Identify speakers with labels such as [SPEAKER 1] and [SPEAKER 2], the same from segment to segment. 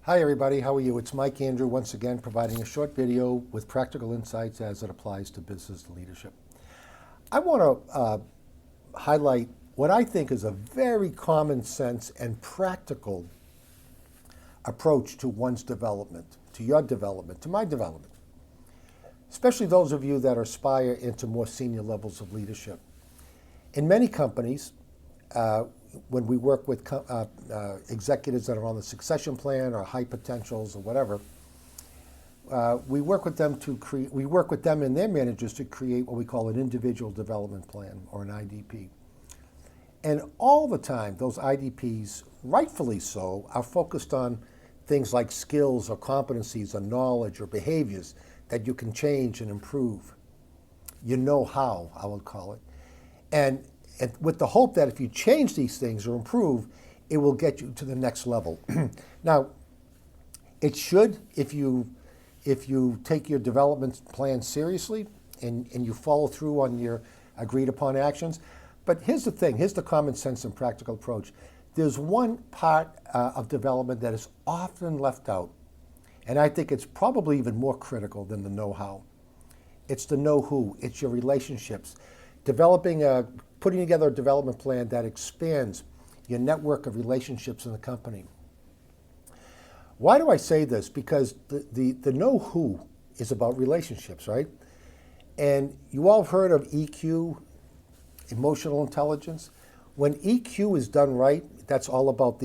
[SPEAKER 1] Hi everybody, how are you? It's Mike Andrew once again providing a short video with practical insights as it applies to business leadership. I want to highlight what I think is a very common sense and practical approach to one's development, to your development, to my development, especially those of you that aspire into more senior levels of leadership. In many companies, when we work with executives that are on the succession plan or high potentials or whatever, we work with them we work with them and their managers to create what we call an individual development plan or an IDP. And all the time, those IDPs, rightfully so, are focused on things like skills or competencies or knowledge or behaviors that you can change and improve. You know how, I would call it. And with the hope that if you change these things or improve, it will get you to the next level. Now, it should, if you take your development plan seriously and you follow through on your agreed upon actions. But here's the thing, here's the common sense and practical approach. There's one part of development that is often left out, and I think it's probably even more critical than the know-how. It's the know-who, it's your relationships. Putting together a development plan that expands your network of relationships in the company. Why do I say this? Because the know-who is about relationships, right? And you all have heard of EQ, emotional intelligence. When EQ is done right, that's all about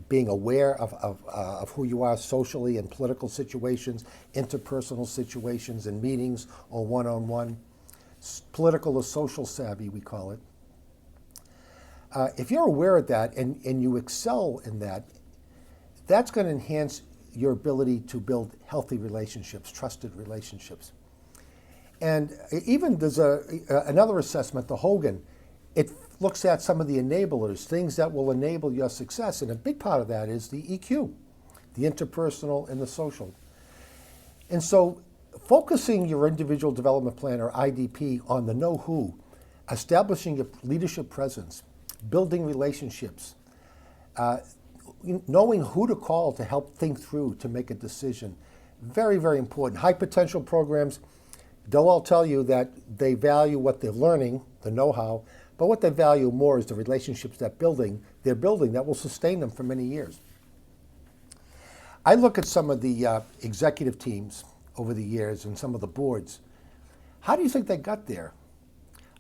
[SPEAKER 1] being aware of who you are socially in political situations, interpersonal situations, in meetings or one-on-one. Political or social savvy, we call it. If you're aware of that and you excel in that, that's going to enhance your ability to build healthy relationships, trusted relationships. And even there's another assessment, the Hogan. It looks at some of the enablers, things that will enable your success. And a big part of that is the EQ, the interpersonal and the social. And so focusing your individual development plan or IDP on the know-who, establishing your leadership presence, building relationships, knowing who to call to help think through, to make a decision. Very, very important. High potential programs, they'll all tell you that they value what they're learning, the know-how, but what they value more is the relationships they're building that will sustain them for many years. I look at some of the executive teams over the years and some of the boards. How do you think they got there?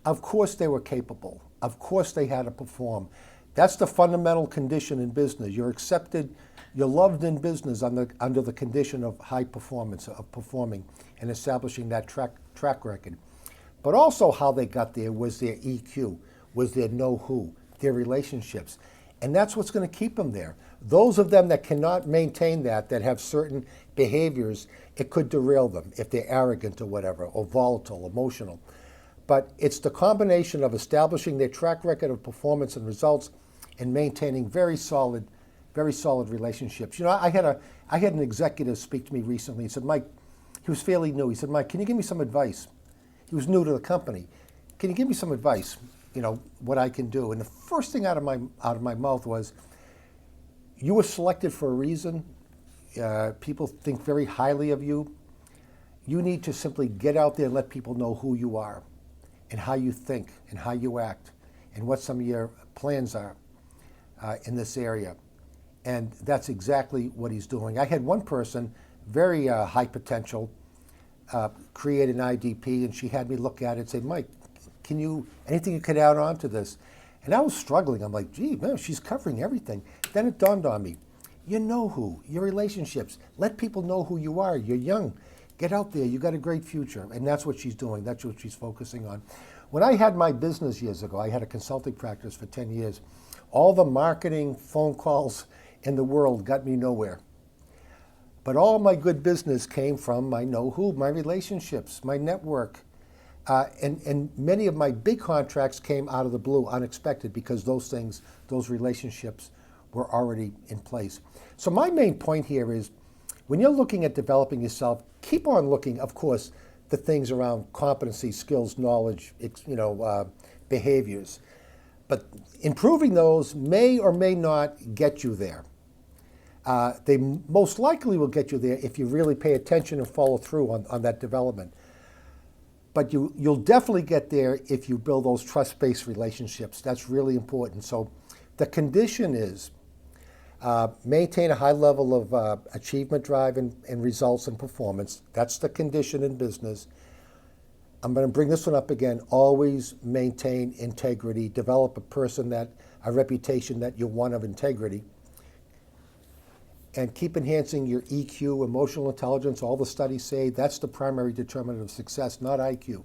[SPEAKER 1] Of course they were capable. Of course they had to perform. That's the fundamental condition in business. You're accepted, you're loved in business under the condition of high performance, of performing and establishing that track record. But also how they got there was their EQ, was their know-who, their relationships. And that's what's going to keep them there. Those of them that cannot maintain that have certain behaviors, it could derail them if they're arrogant or whatever, or volatile, emotional. But it's the combination of establishing their track record of performance and results and maintaining very solid relationships. You know, I had an executive speak to me recently. He said, Mike, he was fairly new. He said, Mike, can you give me some advice? He was new to the company. Can you give me some advice, what I can do? And the first thing out of my mouth was, you were selected for a reason. People think very highly of you. You need to simply get out there and let people know who you are and how you think and how you act and what some of your plans are in this area. And that's exactly what he's doing. I had one person, very high potential, create an IDP, and she had me look at it and say, Mike, anything you could add on to this? And I was struggling. I'm like, gee, man, she's covering everything. Then it dawned on me, you know who, your relationships. Let people know who you are. You're young. Get out there. You got a great future. And that's what she's doing. That's what she's focusing on. When I had my business years ago, I had a consulting practice for 10 years. All the marketing phone calls in the world got me nowhere. But all my good business came from my know-who, my relationships, my network. And many of my big contracts came out of the blue, unexpected, because those relationships were already in place. So my main point here is, when you're looking at developing yourself, keep on looking, of course, the things around competency, skills, knowledge, behaviors. But improving those may or may not get you there. They most likely will get you there if you really pay attention and follow through on that development. But you'll definitely get there if you build those trust-based relationships. That's really important. So the condition is maintain a high level of achievement drive and results and performance. That's the condition in business. I'm going to bring this one up again. Always maintain integrity. Develop a reputation that you're one of integrity. And keep enhancing your EQ, emotional intelligence. All the studies say that's the primary determinant of success, not IQ.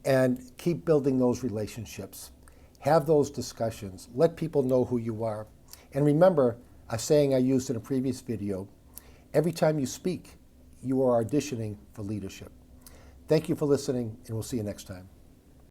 [SPEAKER 1] And keep building those relationships. Have those discussions. Let people know who you are. And remember a saying I used in a previous video: every time you speak, you are auditioning for leadership. Thank you for listening, and we'll see you next time.